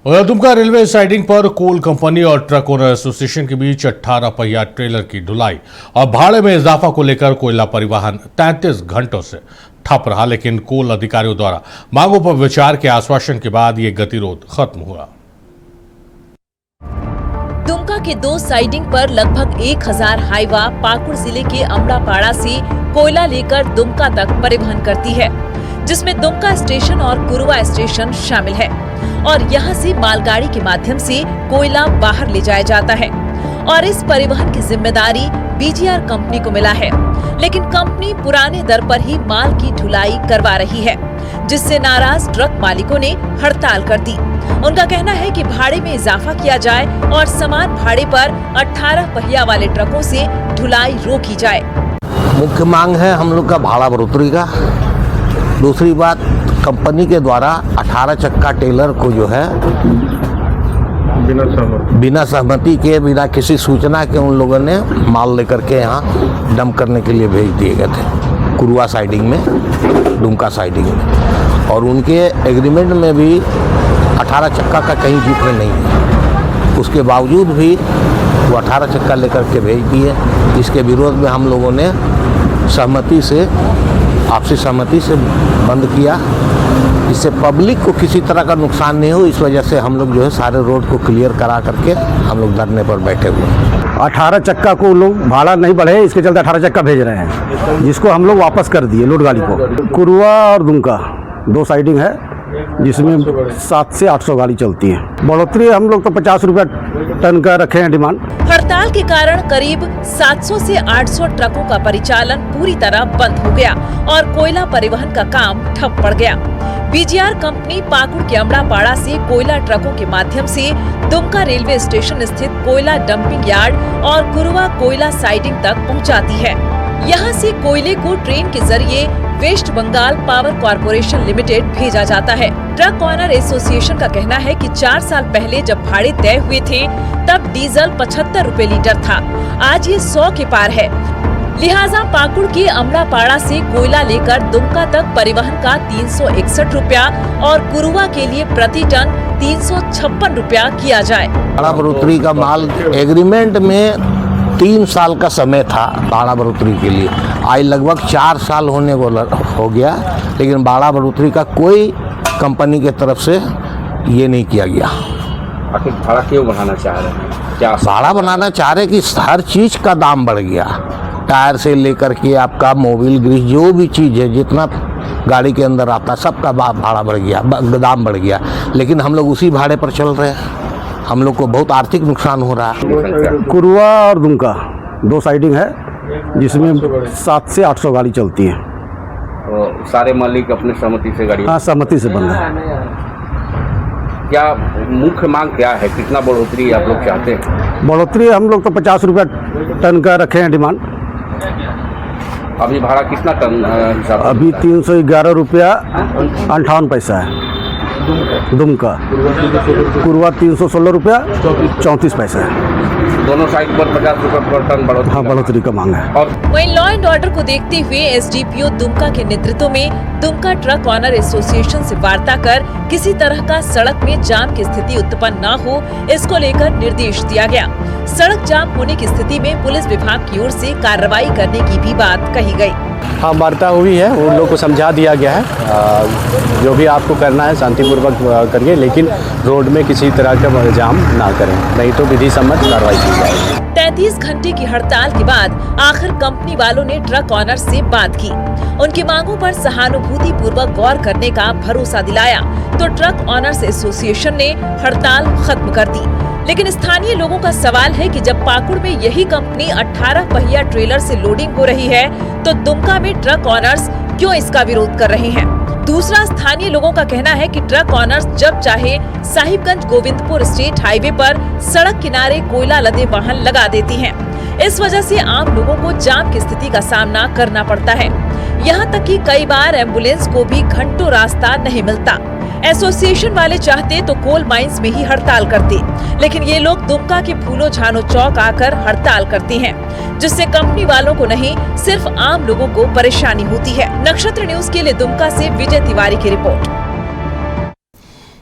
उधर Dumka railway siding पर coal company और ट्रक ओनर एसोसिएशन के बीच 18 पहिया ट्रेलर की ढुलाई और भाड़े में इजाफा को लेकर कोयला परिवहन 33 घंटों से ठप रहा, लेकिन कोल अधिकारियों द्वारा मांगों पर विचार के आश्वासन के बाद ये गतिरोध खत्म हुआ। दुमका के 2 साइडिंग पर लगभग 1000 हाईवा पाकुड़ जिले के अमड़ापाड़ा से कोयला लेकर दुमका तक परिवहन करती है, जिसमें दुमका स्टेशन और कुरुआ स्टेशन शामिल है और यहां से मालगाड़ी के माध्यम से कोयला बाहर ले जाया जाता है और इस परिवहन की जिम्मेदारी बीजीआर कंपनी को मिला है, लेकिन कंपनी पुराने दर पर ही माल की ढुलाई करवा रही है, जिससे नाराज ट्रक मालिकों ने हड़ताल कर दी। उनका कहना है कि भाड़े में इजाफा किया जाए और समान भाड़े पर 18 पहिया वाले ट्रकों से ढुलाई रोकी जाए। मुख्य मांग है हम लोग का भाड़ा बढ़ोतरी का। दूसरी बात, कंपनी के द्वारा 18 चक्का टेलर को जो है बिना सहमति के, बिना किसी सूचना के उन लोगों ने माल लेकर के यहाँ डंप करने के लिए भेज दिए गए थे कुरुआ साइडिंग में, दुमका साइडिंग में, और उनके एग्रीमेंट में भी 18 चक्का का कहीं जिक्र नहीं है। उसके बावजूद भी वो 18 चक्का लेकर के भेज दिए। इसके विरोध में हम लोगों ने आपसी सहमति से बंद किया, इससे पब्लिक को किसी तरह का नुकसान नहीं हो। इस वजह से हम लोग जो है सारे रोड को क्लियर करा करके हम लोग धरने पर बैठे हुए हैं। 18 चक्का को लोग भाड़ा नहीं बढ़े, इसके चलते 18 चक्का भेज रहे हैं, जिसको हम लोग वापस कर दिए लोड गाड़ी को। कुरुआ और दुमका 2 साइडिंग है, जिसमें 700 से 800 गाड़ी चलती है। बढ़ोतरी हम लोग तो 50 रुपया टन का रखे हैं डिमांड। हड़ताल के कारण करीब 700 से 800 ट्रकों का परिचालन पूरी तरह बंद हो गया और कोयला परिवहन का काम ठप पड़ गया। बीजीआर कंपनी पाकुड़ के अमड़ापाड़ा से कोयला ट्रकों के माध्यम से दुमका रेलवे स्टेशन स्थित कोयला डंपिंग यार्ड और कुरुआ कोयला साइडिंग तक पहुंचाती है। यहां से कोयले को ट्रेन के जरिए वेस्ट बंगाल पावर कॉर्पोरेशन लिमिटेड भेजा जाता है। ट्रक ऑनर एसोसिएशन का कहना है कि 4 साल पहले जब भाड़े तय हुए थे तब डीजल 75 रुपए लीटर था, आज ये 100 के पार है। लिहाजा पाकुड़ के अमड़ापाड़ा से कोयला लेकर दुमका तक परिवहन का 361 रुपया और कुरुआ के लिए प्रति टन 356 रुपया किया जाए। भाड़ा बढ़ोतरी का माल एग्रीमेंट में 3 साल का समय था भाड़ा बढ़ोतरी के लिए, आज लगभग 4 साल होने को हो गया, लेकिन भाड़ा बढ़ोतरी का कोई कंपनी के तरफ से ये नहीं किया गया। आखिर भाड़ा क्यों बढ़ाना चाह रहे हैं? क्या भाड़ा बनाना चाह रहे कि हर चीज़ का दाम बढ़ गया, टायर से लेकर के आपका मोबिल ग्रीस जो भी चीज़ है, जितना गाड़ी के अंदर आता सबका भाड़ा बढ़ गया, दाम बढ़ गया, लेकिन हम लोग उसी भाड़े पर चल रहे हैं। हम लोग को बहुत आर्थिक नुकसान हो रहा है। कुरुआ और दुमका 2 साइडिंग है, जिसमें 700 से 800 गाड़ी चलती है। सारे मालिक अपने सहमति से गाड़ी? हाँ, सहमति से बंद है। क्या मुख्य मांग क्या है? कितना बढ़ोतरी आप लोग चाहते हैं? बढ़ोतरी हम लोग तो 50 रुपया टन का रखे हैं डिमांड। अभी भाड़ा कितना टन हिसाब? अभी 311 रुपया 58 पैसा है दुमका, कुरुआ 316 रुपया 34 पैसा है। दोनों साइड पर 50 रुपये पर टन बढ़ोतरी? हाँ, बढ़ोतरी का मांग है। और वहीं लॉ एंड ऑर्डर को देखते हुए एसडीपीओ दुमका के नेतृत्व में दुमका ट्रक ऑनर एसोसिएशन से वार्ता कर किसी तरह का सड़क में जाम की स्थिति उत्पन्न न हो, इसको लेकर निर्देश दिया गया। सड़क जाम होने की स्थिति में पुलिस विभाग की ओर से कार्रवाई करने की भी बात कही गई। हाँ, वार्ता हुई है, उन लोग को समझा दिया गया है, जो भी आपको करना है शांतिपूर्वक करिए, लेकिन रोड में किसी तरह का जाम ना करें, नहीं तो विधि सम्मत कार्रवाई की जाएगी। 33 घंटे की हड़ताल के बाद आखिर कंपनी वालों ने ट्रक ऑनर से बात की, उनकी मांगों पर सहानुभूति पूर्वक गौर करने का भरोसा दिलाया तो ट्रक ऑनर्स एसोसिएशन ने हड़ताल खत्म कर दी। लेकिन स्थानीय लोगों का सवाल है कि जब पाकुड़ में यही कंपनी 18 पहिया ट्रेलर से लोडिंग हो रही है तो दुमका में ट्रक ऑनर्स क्यों इसका विरोध कर रहे हैं। दूसरा, स्थानीय लोगों का कहना है कि ट्रक ऑनर्स जब चाहे साहिबगंज गोविंदपुर स्टेट हाईवे पर सड़क किनारे कोयला लदे वाहन लगा देती हैं। इस वजह से आम लोगों को जाम की स्थिति का सामना करना पड़ता है। यहाँ तक कि कई बार एम्बुलेंस को भी घंटों रास्ता नहीं मिलता। एसोसिएशन वाले चाहते तो कोल माइंस में ही हड़ताल करते, लेकिन ये लोग दुमका के फूलो झानो चौक आकर हड़ताल करते हैं, जिससे कंपनी वालों को नहीं सिर्फ आम लोगों को परेशानी होती है। नक्षत्र न्यूज के लिए दुमका से विजय तिवारी की रिपोर्ट।